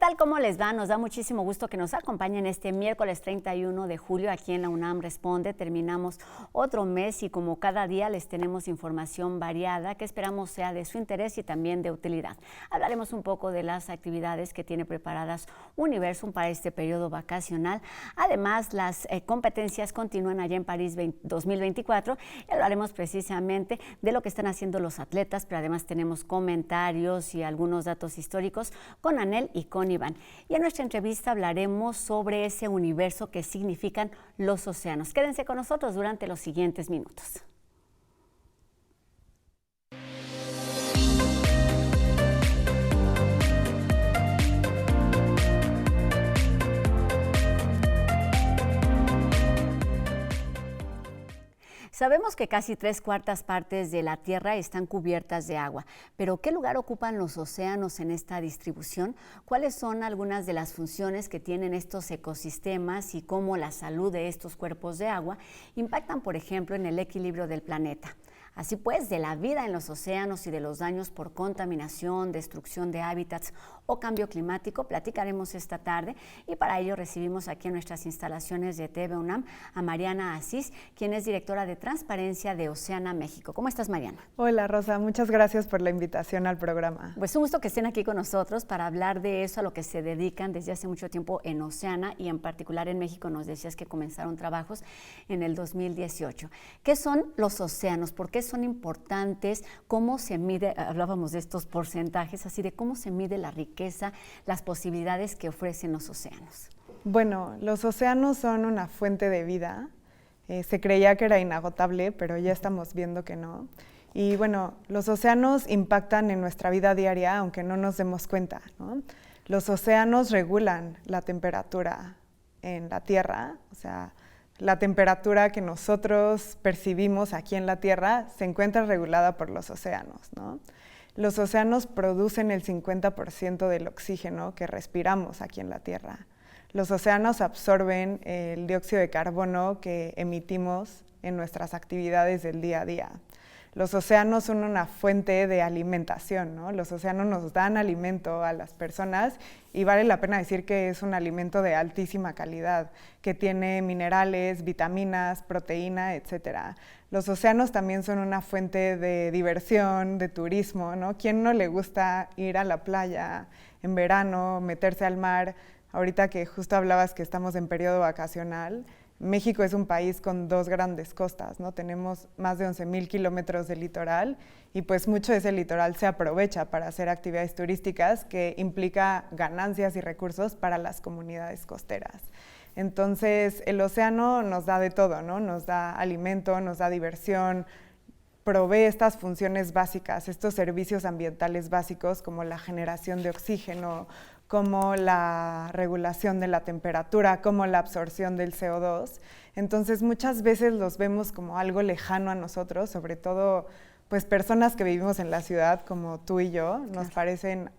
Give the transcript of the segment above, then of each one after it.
tal? ¿Cómo les va? Nos da muchísimo gusto que nos acompañen este miércoles 31 de julio aquí en la UNAM Responde. Terminamos otro mes y como cada día les tenemos información variada que esperamos sea de su interés y también de utilidad. Hablaremos un poco de las actividades que tiene preparadas Universum para este periodo vacacional. Además, las competencias continúan allá en París 2024 y hablaremos precisamente de lo que están haciendo los atletas, pero además tenemos comentarios y algunos datos históricos con Anel y con Iván. Y en nuestra entrevista hablaremos sobre ese universo que significan los océanos. Quédense con nosotros durante los siguientes minutos. Sabemos que casi 3/4 partes de la Tierra están cubiertas de agua, pero ¿qué lugar ocupan los océanos en esta distribución? ¿Cuáles son algunas de las funciones que tienen estos ecosistemas y cómo la salud de estos cuerpos de agua impactan, por ejemplo, en el equilibrio del planeta? Así pues, de la vida en los océanos y de los daños por contaminación, destrucción de hábitats o cambio climático, platicaremos esta tarde y para ello recibimos aquí en nuestras instalaciones de TV UNAM a Mariana Asís, quien es directora de Transparencia de Oceana México. ¿Cómo estás, Mariana? Hola, Rosa, muchas gracias por la invitación al programa. Pues un gusto que estén aquí con nosotros para hablar de eso a lo que se dedican desde hace mucho tiempo en Oceana y en particular en México. Nos decías que comenzaron trabajos en el 2018. ¿Qué son los océanos? ¿Por qué son importantes? ¿Cómo se mide? Hablábamos de estos porcentajes, así de cómo se mide la riqueza, las posibilidades que ofrecen los océanos. Bueno, los océanos son una fuente de vida. Se creía que era inagotable, pero ya estamos viendo que no. Y bueno, los océanos impactan en nuestra vida diaria, aunque no nos demos cuenta, ¿no? Los océanos regulan la temperatura en la Tierra, o sea, la temperatura que nosotros percibimos aquí en la Tierra se encuentra regulada por los océanos, ¿no? Los océanos producen el 50% del oxígeno que respiramos aquí en la Tierra. Los océanos absorben el dióxido de carbono que emitimos en nuestras actividades del día a día. Los océanos son una fuente de alimentación, ¿no? Los océanos nos dan alimento a las personas y vale la pena decir que es un alimento de altísima calidad, que tiene minerales, vitaminas, proteína, etc. Los océanos también son una fuente de diversión, de turismo, ¿no? ¿Quién no le gusta ir a la playa en verano, meterse al mar? Ahorita que justo hablabas que estamos en periodo vacacional, México es un país con 2 grandes costas, ¿no? Tenemos más de 11,000 kilómetros de litoral y pues mucho de ese litoral se aprovecha para hacer actividades turísticas que implica ganancias y recursos para las comunidades costeras. Entonces, el océano nos da de todo, ¿no? Nos da alimento, nos da diversión, provee estas funciones básicas, estos servicios ambientales básicos como la generación de oxígeno, como la regulación de la temperatura, como la absorción del CO2. Entonces, muchas veces los vemos como algo lejano a nosotros, sobre todo pues, personas que vivimos en la ciudad como tú y yo, nos parecen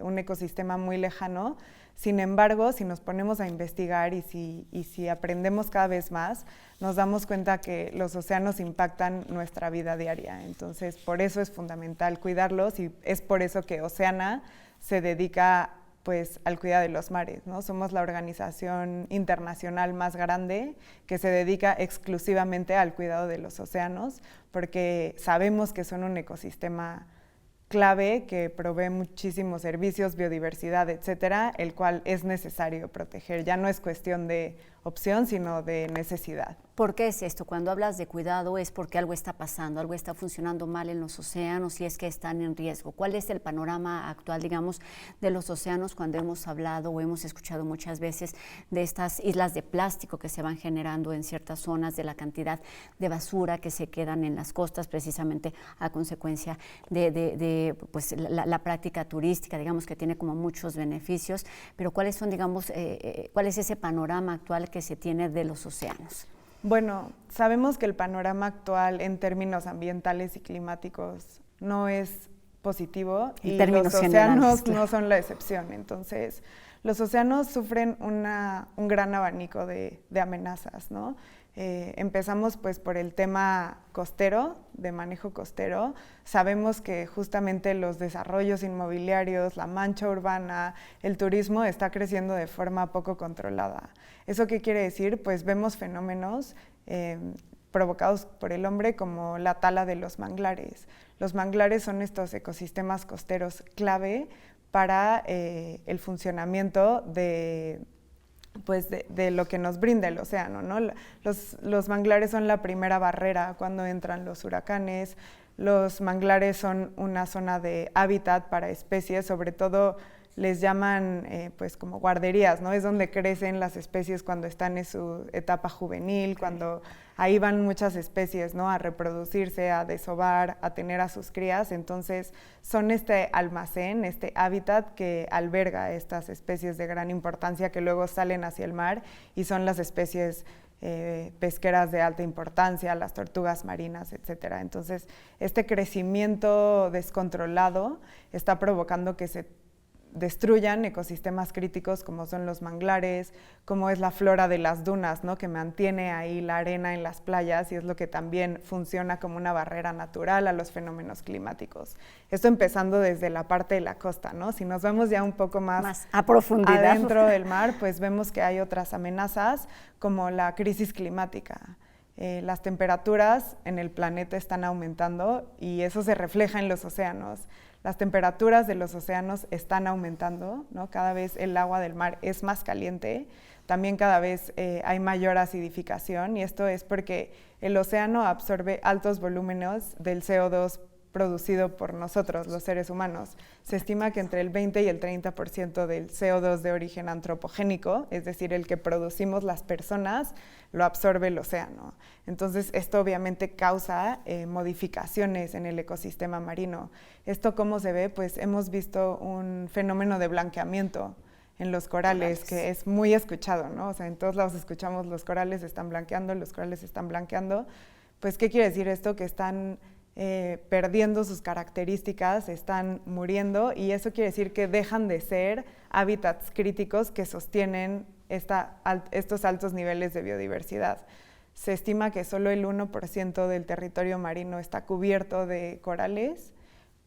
un ecosistema muy lejano. Sin embargo, si nos ponemos a investigar y si aprendemos cada vez más, nos damos cuenta que los océanos impactan nuestra vida diaria. Entonces, por eso es fundamental cuidarlos y es por eso que Oceana se dedica pues, al cuidado de los mares, ¿no? Somos la organización internacional más grande que se dedica exclusivamente al cuidado de los océanos, porque sabemos que son un ecosistema clave que provee muchísimos servicios, biodiversidad, etcétera, el cual es necesario proteger. Ya no es cuestión de opción, sino de necesidad. ¿Por qué es esto? Cuando hablas de cuidado es porque algo está pasando, algo está funcionando mal en los océanos y es que están en riesgo. ¿Cuál es el panorama actual, digamos, de los océanos cuando hemos hablado o hemos escuchado muchas veces de estas islas de plástico que se van generando en ciertas zonas, de la cantidad de basura que se quedan en las costas precisamente a consecuencia de pues, la práctica turística, digamos, que tiene como muchos beneficios, pero ¿cuáles son, digamos, cuál es ese panorama actual que se tiene de los océanos? Bueno, sabemos que el panorama actual en términos ambientales y climáticos no es positivo y los océanos no son la excepción. Entonces, los océanos sufren un gran abanico de amenazas, ¿no? Empezamos pues por el tema costero, de manejo costero. Sabemos que justamente los desarrollos inmobiliarios, la mancha urbana, el turismo está creciendo de forma poco controlada. ¿Eso qué quiere decir? Pues vemos fenómenos provocados por el hombre como la tala de los manglares. Los manglares son estos ecosistemas costeros clave para el funcionamiento de lo que nos brinda el océano, ¿no? Los manglares son la primera barrera cuando entran los huracanes. Los manglares son una zona de hábitat para especies, sobre todo les llaman pues como guarderías, ¿no? Es donde crecen las especies cuando están en su etapa juvenil, cuando ahí van muchas especies, ¿no? A reproducirse, a desovar, a tener a sus crías. Entonces son este almacén, este hábitat que alberga estas especies de gran importancia que luego salen hacia el mar y son las especies pesqueras de alta importancia, las tortugas marinas, etcétera. Entonces este crecimiento descontrolado está provocando que se destruyan ecosistemas críticos como son los manglares, como es la flora de las dunas, ¿no? Que mantiene ahí la arena en las playas y es lo que también funciona como una barrera natural a los fenómenos climáticos. Esto empezando desde la parte de la costa, ¿no? Si nos vamos ya un poco más a profundidad adentro del mar, pues vemos que hay otras amenazas como la crisis climática. Las temperaturas en el planeta están aumentando y eso se refleja en los océanos. Las temperaturas de los océanos están aumentando, ¿no? Cada vez el agua del mar es más caliente, también cada vez hay mayor acidificación y esto es porque el océano absorbe altos volúmenes del CO2 producido por nosotros, los seres humanos. Se estima que entre el 20 y el 30% del CO2 de origen antropogénico, es decir, el que producimos las personas, lo absorbe el océano. Entonces, esto obviamente causa modificaciones en el ecosistema marino. ¿Esto cómo se ve? Pues hemos visto un fenómeno de blanqueamiento en los corales, que es muy escuchado, ¿no? O sea, en todos lados escuchamos los corales están blanqueando, los corales están blanqueando. Pues, ¿qué quiere decir esto? Que están perdiendo sus características, están muriendo y eso quiere decir que dejan de ser hábitats críticos que sostienen estos altos niveles de biodiversidad. Se estima que solo el 1% del territorio marino está cubierto de corales,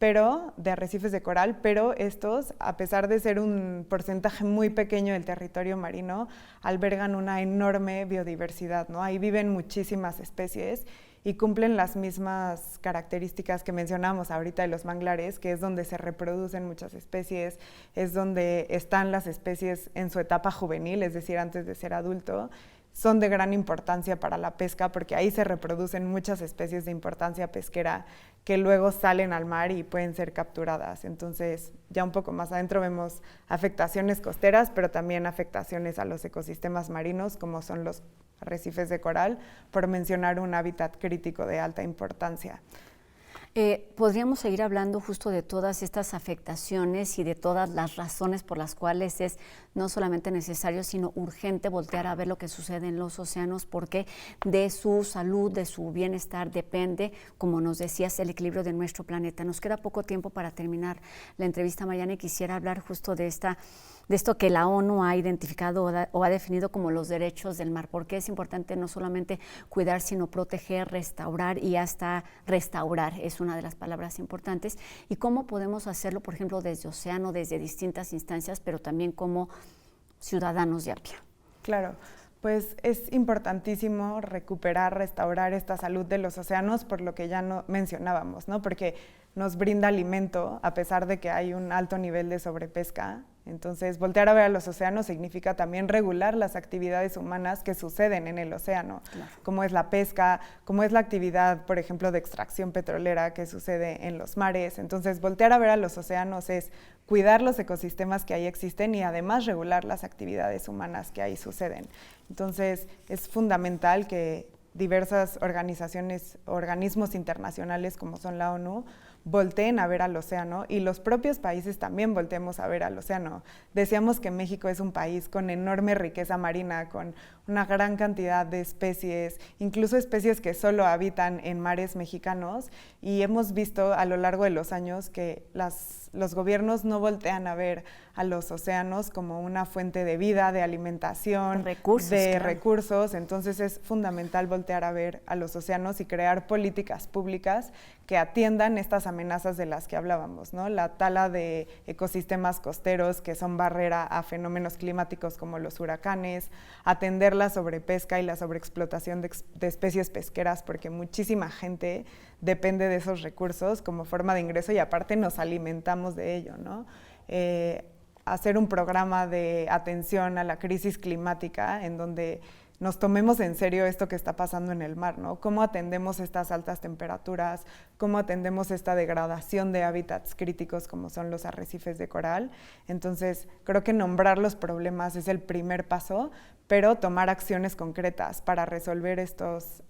de arrecifes de coral, pero estos, a pesar de ser un porcentaje muy pequeño del territorio marino, albergan una enorme biodiversidad, ¿no? Ahí viven muchísimas especies y cumplen las mismas características que mencionamos ahorita de los manglares, que es donde se reproducen muchas especies, es donde están las especies en su etapa juvenil, es decir, antes de ser adulto. Son de gran importancia para la pesca porque ahí se reproducen muchas especies de importancia pesquera que luego salen al mar y pueden ser capturadas. Entonces, ya un poco más adentro vemos afectaciones costeras, pero también afectaciones a los ecosistemas marinos, como son los arrecifes de coral, por mencionar un hábitat crítico de alta importancia. Podríamos seguir hablando justo de todas estas afectaciones y de todas las razones por las cuales es no solamente necesario, sino urgente voltear a ver lo que sucede en los océanos, porque de su salud, de su bienestar depende, como nos decías, el equilibrio de nuestro planeta. Nos queda poco tiempo para terminar la entrevista, Mariana, y quisiera hablar justo de esto que la ONU ha identificado o ha definido como los derechos del mar, porque es importante no solamente cuidar, sino proteger, restaurar y hasta restaurar, es una de las palabras importantes, y cómo podemos hacerlo, por ejemplo, desde Océano, desde distintas instancias, pero también como ciudadanos de a pie. Claro, pues es importantísimo recuperar, restaurar esta salud de los océanos, por lo que ya no mencionábamos, ¿no? Porque nos brinda alimento a pesar de que hay un alto nivel de sobrepesca. Entonces, voltear a ver a los océanos significa también regular las actividades humanas que suceden en el océano, claro, como es la pesca, como es la actividad, por ejemplo, de extracción petrolera que sucede en los mares. Entonces, voltear a ver a los océanos es cuidar los ecosistemas que ahí existen y además regular las actividades humanas que ahí suceden. Entonces, es fundamental que diversas organizaciones, organismos internacionales como son la ONU, volteen a ver al océano y los propios países también volteemos a ver al océano. Decíamos que México es un país con enorme riqueza marina, con una gran cantidad de especies, incluso especies que solo habitan en mares mexicanos, y hemos visto a lo largo de los años que los gobiernos no voltean a ver a los océanos como una fuente de vida, de alimentación, de recursos. Entonces es fundamental voltear a ver a los océanos y crear políticas públicas que atiendan estas amenazas de las que hablábamos, ¿no? La tala de ecosistemas costeros que son barrera a fenómenos climáticos como los huracanes, atender la sobrepesca y la sobreexplotación de especies pesqueras, porque muchísima gente depende de esos recursos como forma de ingreso y aparte nos alimentamos de ello, ¿no? Hacer un programa de atención a la crisis climática en donde nos tomemos en serio esto que está pasando en el mar, ¿no? Cómo atendemos estas altas temperaturas, cómo atendemos esta degradación de hábitats críticos como son los arrecifes de coral. Entonces, creo que nombrar los problemas es el primer paso, pero tomar acciones concretas para resolver estos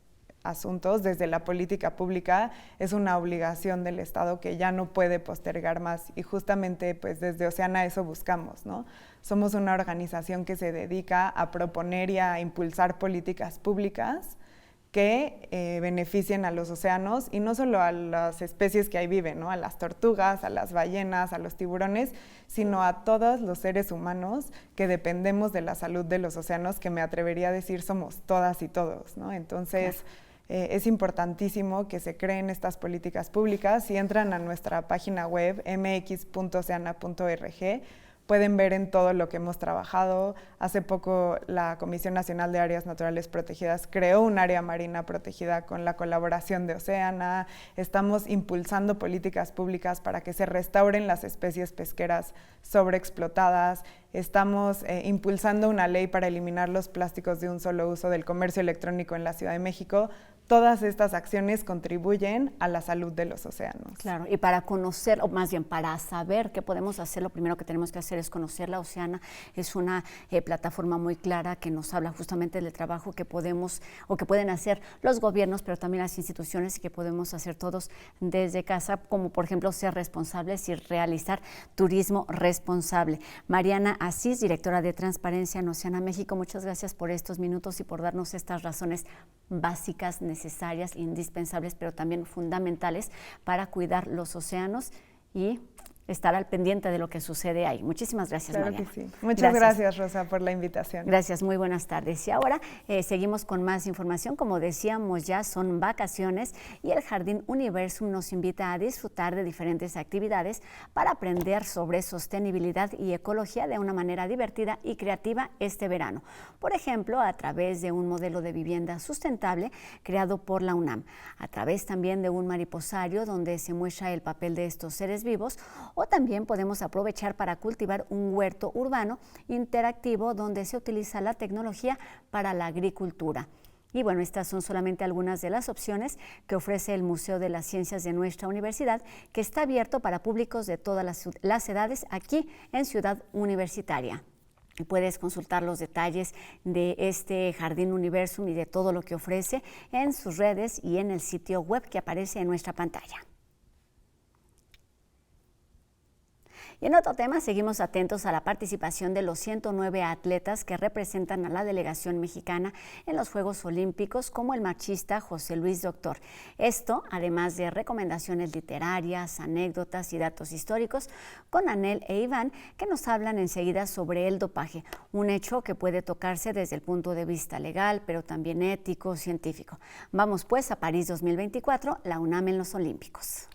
asuntos desde la política pública es una obligación del Estado que ya no puede postergar más, y justamente pues desde Oceana eso buscamos, ¿no? Somos una organización que se dedica a proponer y a impulsar políticas públicas que beneficien a los océanos, y no solo a las especies que ahí viven, ¿no? A las tortugas, a las ballenas, a los tiburones, sino a todos los seres humanos que dependemos de la salud de los océanos, que me atrevería a decir somos todas y todos, ¿no? Entonces, es importantísimo que se creen estas políticas públicas. Si entran a nuestra página web mx.oceana.org, pueden ver en todo lo que hemos trabajado. Hace poco la Comisión Nacional de Áreas Naturales Protegidas creó un área marina protegida con la colaboración de Oceana. Estamos impulsando políticas públicas para que se restauren las especies pesqueras sobreexplotadas. Estamos impulsando una ley para eliminar los plásticos de un solo uso del comercio electrónico en la Ciudad de México. Todas estas acciones contribuyen a la salud de los océanos. Claro, y para conocer, o más bien para saber qué podemos hacer, lo primero que tenemos que hacer es conocer la Oceana. Es una plataforma muy clara que nos habla justamente del trabajo que podemos o que pueden hacer los gobiernos, pero también las instituciones, y que podemos hacer todos desde casa, como por ejemplo ser responsables y realizar turismo responsable. Mariana Asís, directora de Transparencia en Oceana México, muchas gracias por estos minutos y por darnos estas razones básicas, necesarias, indispensables, pero también fundamentales para cuidar los océanos y estar al pendiente de lo que sucede ahí. Muchísimas gracias, claro, Mariana. Que sí. Muchas gracias, Rosa, por la invitación. Gracias, muy buenas tardes. Y ahora seguimos con más información. Como decíamos, ya son vacaciones y el Jardín Universum nos invita a disfrutar de diferentes actividades para aprender sobre sostenibilidad y ecología de una manera divertida y creativa este verano. Por ejemplo, a través de un modelo de vivienda sustentable creado por la UNAM, a través también de un mariposario donde se muestra el papel de estos seres vivos, o también podemos aprovechar para cultivar un huerto urbano interactivo donde se utiliza la tecnología para la agricultura. Y bueno, estas son solamente algunas de las opciones que ofrece el Museo de las Ciencias de nuestra universidad, que está abierto para públicos de todas las edades aquí en Ciudad Universitaria. Puedes consultar los detalles de este Jardín Universum y de todo lo que ofrece en sus redes y en el sitio web que aparece en nuestra pantalla. Y en otro tema, seguimos atentos a la participación de los 109 atletas que representan a la delegación mexicana en los Juegos Olímpicos, como el marchista José Luis Doctor. Esto, además de recomendaciones literarias, anécdotas y datos históricos, con Anel e Iván, que nos hablan enseguida sobre el dopaje, un hecho que puede tocarse desde el punto de vista legal, pero también ético, científico. Vamos pues a París 2024, la UNAM en los Olímpicos.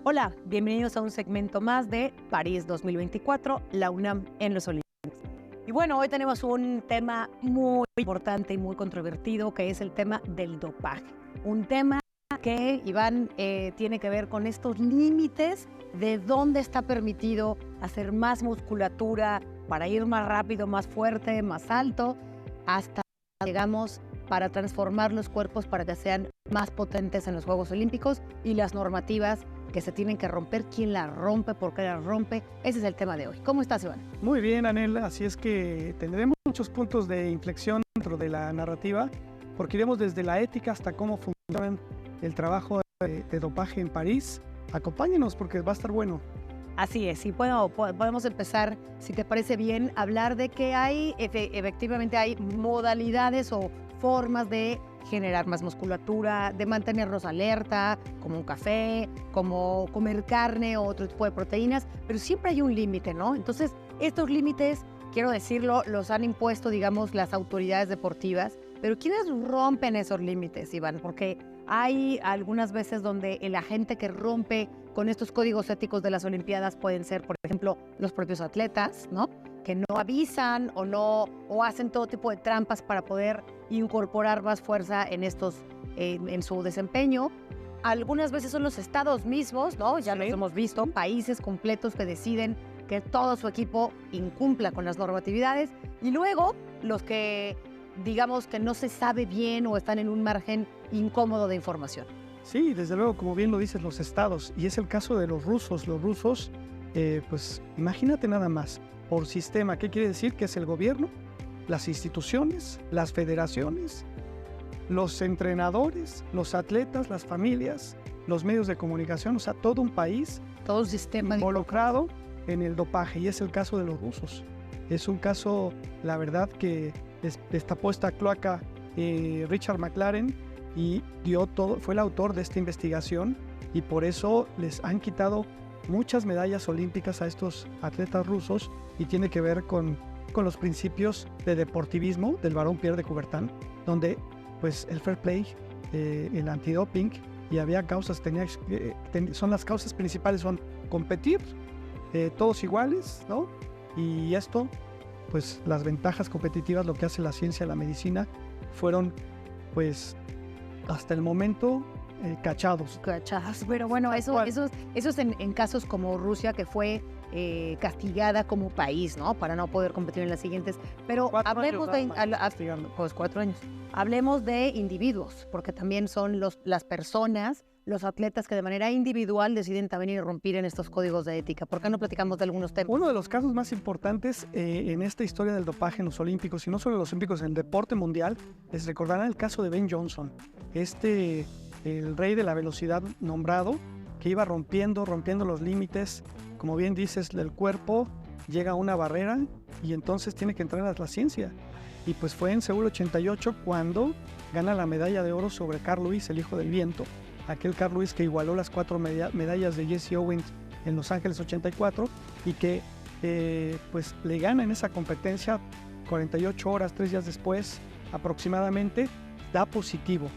Hola, bienvenidos a un segmento más de París 2024, la UNAM en los Olímpicos. Y bueno, hoy tenemos un tema muy importante y muy controvertido, que es el tema del dopaje. Un tema que, Iván, tiene que ver con estos límites de dónde está permitido hacer más musculatura para ir más rápido, más fuerte, más alto, hasta, digamos, para transformar los cuerpos para que sean más potentes en los Juegos Olímpicos, y las normativas que se tienen que romper, quién la rompe, por qué la rompe. Ese es el tema de hoy. ¿Cómo estás, Iván? Muy bien, Anel, así es que tendremos muchos puntos de inflexión dentro de la narrativa, porque iremos desde la ética hasta cómo funciona el trabajo de dopaje en París. Acompáñenos porque va a estar bueno. Así es, y bueno, podemos empezar, si te parece bien, a hablar de que hay, efectivamente hay modalidades o formas de generar más musculatura, de mantenernos alerta, como un café, como comer carne o otro tipo de proteínas, pero siempre hay un límite, ¿no? Entonces, estos límites, quiero decirlo, los han impuesto, digamos, las autoridades deportivas, pero ¿quiénes rompen esos límites, Iván? Porque hay algunas veces donde el agente que rompe con estos códigos éticos de las Olimpiadas pueden ser, por ejemplo, los propios atletas, ¿no? Que no avisan o hacen todo tipo de trampas para poder incorporar más fuerza en su desempeño. Algunas veces son los estados mismos, ¿no? Ya los hemos visto, países completos que deciden que todo su equipo incumpla con las normatividades, y luego los que, digamos, que no se sabe bien o están en un margen incómodo de información. Sí, desde luego, como bien lo dices, los estados, y es el caso de los rusos. Los rusos, pues imagínate nada más, por sistema, ¿qué quiere decir? Que es el gobierno, las instituciones, las federaciones, los entrenadores, los atletas, las familias, los medios de comunicación, o sea, todo un país, todo un sistema involucrado en el dopaje, y es el caso de los rusos. Es un caso, la verdad, que destapó esta cloaca Richard McLaren, y fue el autor de esta investigación, y por eso les han quitado muchas medallas olímpicas a estos atletas rusos, y tiene que ver con los principios de deportivismo del barón Pierre de Coubertin, donde pues el fair play, el antidoping, y había causas, son las causas principales, son competir, todos iguales, ¿no? Y esto, pues las ventajas competitivas, lo que hace la ciencia, la medicina, fueron pues hasta el momento cachados. Pero bueno, eso es en casos como Rusia, que fue castigada como país, ¿no? Para no poder competir en las siguientes. Pero hablemos pues 4 años. Hablemos de individuos, porque también son las personas, los atletas que de manera individual deciden también irrumpir en estos códigos de ética. ¿Por qué no platicamos de algunos temas? Uno de los casos más importantes en esta historia del dopaje en los Olímpicos, y no solo en los Olímpicos, en el deporte mundial, les recordarán el caso de Ben Johnson, el rey de la velocidad nombrado, que iba rompiendo los límites, como bien dices, del cuerpo, llega a una barrera y entonces tiene que entrar a la ciencia. Y pues fue en Seúl 88 cuando gana la medalla de oro sobre Carl Lewis, el hijo del viento. Aquel Carl Lewis que igualó las 4 medallas de Jesse Owens en Los Ángeles 84, y que pues le gana en esa competencia 48 horas, 3 días después aproximadamente, da positivo,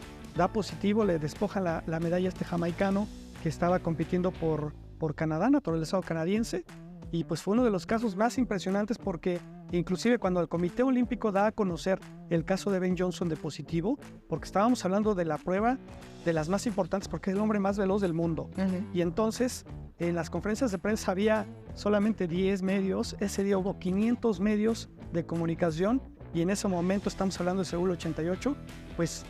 le despojan la medalla a este jamaicano que estaba compitiendo por Canadá, naturalizado canadiense, y pues fue uno de los casos más impresionantes, porque inclusive cuando el Comité Olímpico da a conocer el caso de Ben Johnson de positivo, porque estábamos hablando de la prueba de las más importantes, porque es el hombre más veloz del mundo, y entonces en las conferencias de prensa había solamente 10 medios, ese día hubo 500 medios de comunicación, y en ese momento, estamos hablando de Seúl 88, pues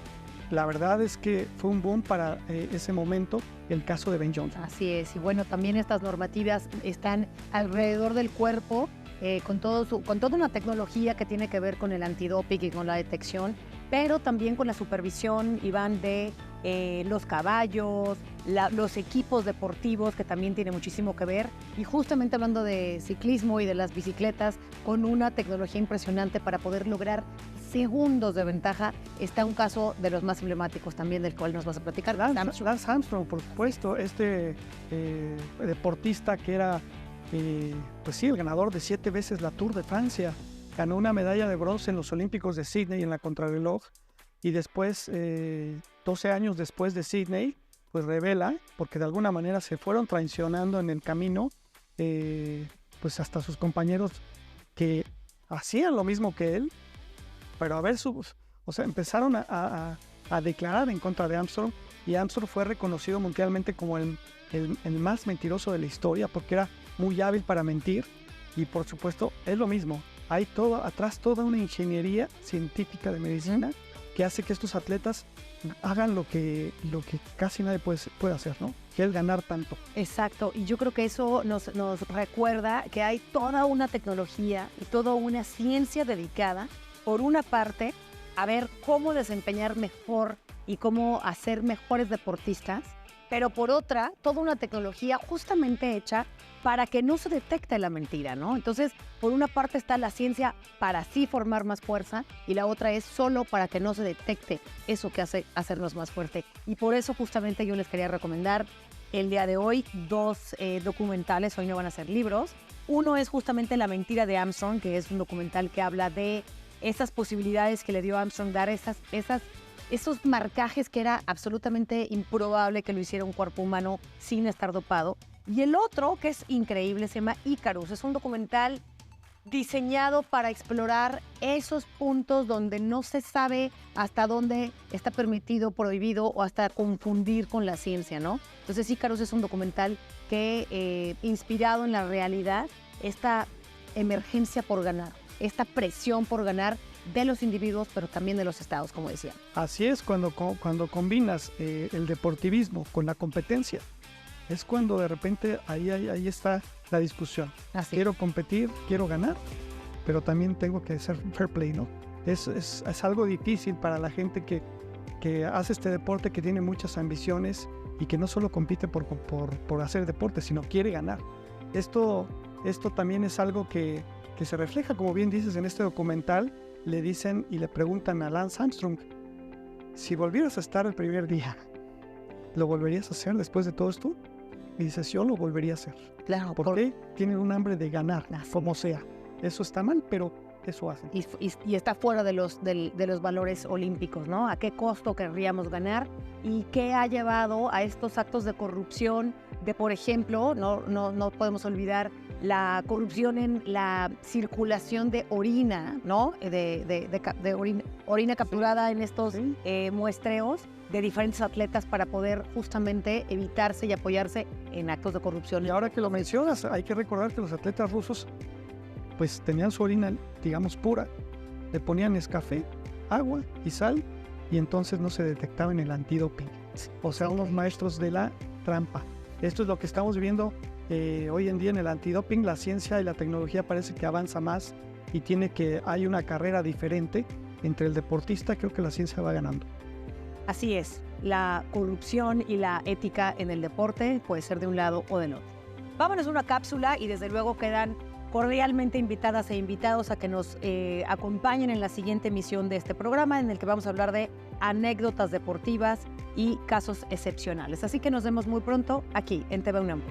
la verdad es que fue un boom para ese momento el caso de Ben Johnson. Así es, y bueno, también estas normativas están alrededor del cuerpo, con toda una tecnología que tiene que ver con el antidoping y con la detección, pero también con la supervisión, Iván, de los caballos, los equipos deportivos, que también tiene muchísimo que ver, y justamente hablando de ciclismo y de las bicicletas, con una tecnología impresionante para poder lograr segundos de ventaja. Está un caso de los más emblemáticos también, del cual nos vas a platicar. Lance Armstrong, por supuesto, deportista que era, pues sí, el ganador de 7 veces la Tour de Francia, ganó una medalla de bronce en los Olímpicos de Sydney en la contrarreloj, y después, 12 años después de Sydney, pues revela, porque de alguna manera se fueron traicionando en el camino, pues hasta sus compañeros que hacían lo mismo que él, pero empezaron a declarar en contra de Armstrong, y Armstrong fue reconocido mundialmente como el más mentiroso de la historia, porque era muy hábil para mentir, y por supuesto es lo mismo, hay atrás toda una ingeniería científica de medicina que hace que estos atletas hagan lo que casi nadie puede hacer, ¿no? Que es ganar tanto. Exacto, y yo creo que eso nos recuerda que hay toda una tecnología y toda una ciencia dedicada, por una parte, a ver cómo desempeñar mejor y cómo hacer mejores deportistas, pero por otra, toda una tecnología justamente hecha para que no se detecte la mentira, ¿no? Entonces, por una parte está la ciencia para así formar más fuerza y la otra es solo para que no se detecte eso que hace hacernos más fuerte. Y por eso justamente yo les quería recomendar el día de hoy 2 documentales, hoy no van a ser libros. Uno es justamente La mentira de Armstrong, que es un documental que habla de esas posibilidades que le dio Armstrong dar esos marcajes que era absolutamente improbable que lo hiciera un cuerpo humano sin estar dopado. Y el otro, que es increíble, se llama Icarus. Es un documental diseñado para explorar esos puntos donde no se sabe hasta dónde está permitido, prohibido o hasta confundir con la ciencia, ¿no? Entonces Icarus es un documental que, inspirado en la realidad, esta emergencia por ganar, esta presión por ganar de los individuos, pero también de los estados, como decía. Así es, cuando combinas el deportivismo con la competencia, es cuando de repente ahí está la discusión. Así. Quiero competir, quiero ganar, pero también tengo que ser fair play, ¿no? Es algo difícil para la gente que hace este deporte, que tiene muchas ambiciones y que no solo compite por hacer deporte, sino quiere ganar. Esto también es algo que se refleja, como bien dices, en este documental. Le dicen y le preguntan a Lance Armstrong, si volvieras a estar el primer día, ¿lo volverías a hacer después de todo esto? Y dices, yo lo volvería a hacer. Claro, Porque tienen un hambre de ganar, como sea. Eso está mal, pero eso hacen. y está fuera de los valores olímpicos, ¿no? ¿A qué costo querríamos ganar? ¿Y qué ha llevado a estos actos de corrupción? De, por ejemplo, no podemos olvidar la corrupción en la circulación de orina, ¿no? De orina capturada en estos muestreos de diferentes atletas para poder justamente evitarse y apoyarse en actos de corrupción. Y ahora que lo mencionas, hay que recordar que los atletas rusos pues tenían su orina, digamos, pura, le ponían Nescafé, agua y sal, y entonces no se detectaba en el antidoping. O sea, unos maestros de la trampa. Esto es lo que estamos viviendo hoy en día en el antidoping. La ciencia y la tecnología parece que avanza más y hay una carrera diferente entre el deportista. Creo que la ciencia va ganando. Así es, la corrupción y la ética en el deporte puede ser de un lado o del otro. Vámonos a una cápsula y desde luego quedan cordialmente invitadas e invitados a que nos acompañen en la siguiente emisión de este programa, en el que vamos a hablar de anécdotas deportivas y casos excepcionales. Así que nos vemos muy pronto aquí en TV UNAM.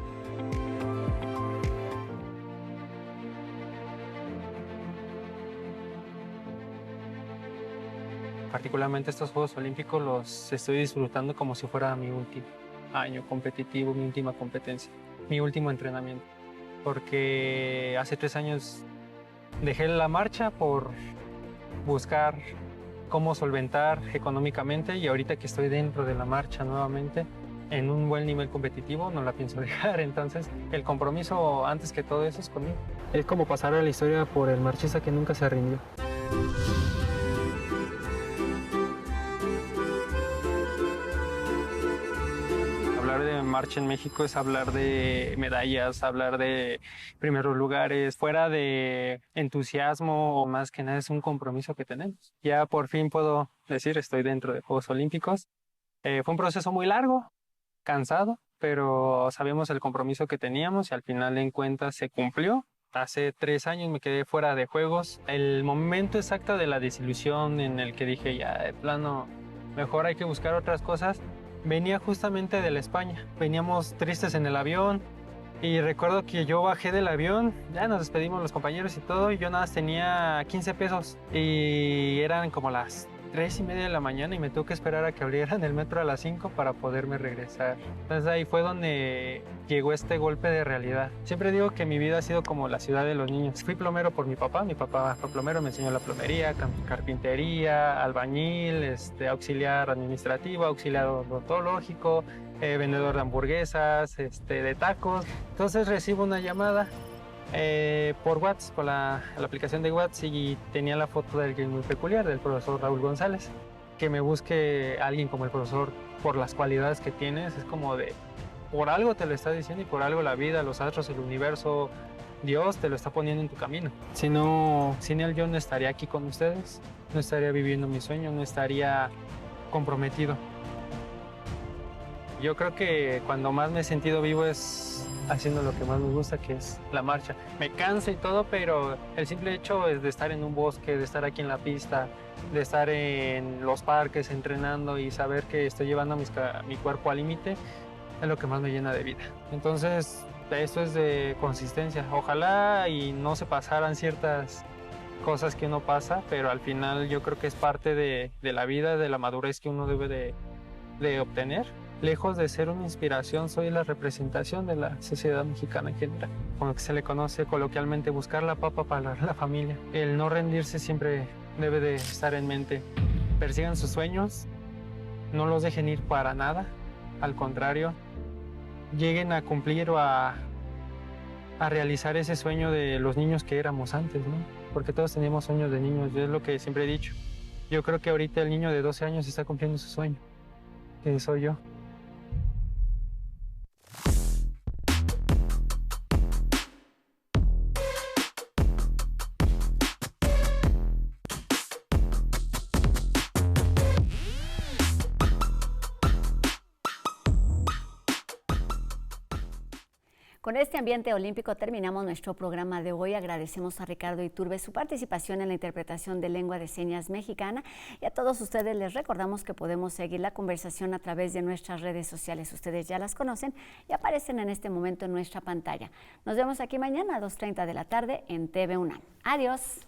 Particularmente estos Juegos Olímpicos los estoy disfrutando como si fuera mi último año competitivo, mi última competencia, mi último entrenamiento. Porque hace 3 años dejé la marcha por buscar cómo solventar económicamente, y ahorita que estoy dentro de la marcha nuevamente, en un buen nivel competitivo, no la pienso dejar. Entonces, el compromiso antes que todo eso es conmigo. Es como pasar a la historia por el marchista que nunca se rindió. Hablar de marcha en México es hablar de medallas, hablar de primeros lugares, fuera de entusiasmo, o más que nada es un compromiso que tenemos. Ya por fin puedo decir, estoy dentro de Juegos Olímpicos. Fue un proceso muy largo, cansado, pero sabemos el compromiso que teníamos y al final en cuentas se cumplió. Hace 3 años me quedé fuera de Juegos. El momento exacto de la desilusión en el que dije, ya de plano, mejor hay que buscar otras cosas, venía justamente de la España. Veníamos tristes en el avión y recuerdo que yo bajé del avión, ya nos despedimos los compañeros y todo, y yo nada más tenía 15 pesos y eran como las 3:30 de la mañana y me tuve que esperar a que abrieran el metro a las 5 para poderme regresar. Entonces ahí fue donde llegó este golpe de realidad. Siempre digo que mi vida ha sido como la ciudad de los niños. Fui plomero por mi papá fue plomero, me enseñó la plomería, carpintería, albañil, auxiliar administrativo, auxiliar odontológico, vendedor de hamburguesas, de tacos. Entonces recibo una llamada por WhatsApp, por la aplicación de WhatsApp, y tenía la foto de alguien muy peculiar, del profesor Raúl González. que me busque alguien como el profesor por las cualidades que tienes, es como de, por algo te lo está diciendo y por algo la vida, los astros, el universo, Dios te lo está poniendo en tu camino. Si no, sin él yo no estaría aquí con ustedes, no estaría viviendo mi sueño, no estaría comprometido. Yo creo que cuando más me he sentido vivo es haciendo lo que más me gusta, que es la marcha. Me cansa y todo, pero el simple hecho es de estar en un bosque, de estar aquí en la pista, de estar en los parques entrenando y saber que estoy llevando mi cuerpo al límite, es lo que más me llena de vida. Entonces, esto es de consistencia. Ojalá y no se pasaran ciertas cosas que uno pasa, pero al final yo creo que es parte de la vida, de la madurez que uno debe de obtener. Lejos de ser una inspiración, soy la representación de la sociedad mexicana en general. Como que se le conoce coloquialmente, buscar la papa para la familia. El no rendirse siempre debe de estar en mente. Persigan sus sueños, no los dejen ir para nada. Al contrario, lleguen a cumplir o a realizar ese sueño de los niños que éramos antes, ¿no? Porque todos teníamos sueños de niños, yo es lo que siempre he dicho. Yo creo que ahorita el niño de 12 años está cumpliendo su sueño, que soy yo. Con este ambiente olímpico terminamos nuestro programa de hoy. Agradecemos a Ricardo Iturbe su participación en la interpretación de lengua de señas mexicana y a todos ustedes les recordamos que podemos seguir la conversación a través de nuestras redes sociales. Ustedes ya las conocen y aparecen en este momento en nuestra pantalla. Nos vemos aquí mañana a 2:30 de la tarde en TV UNAM. Adiós.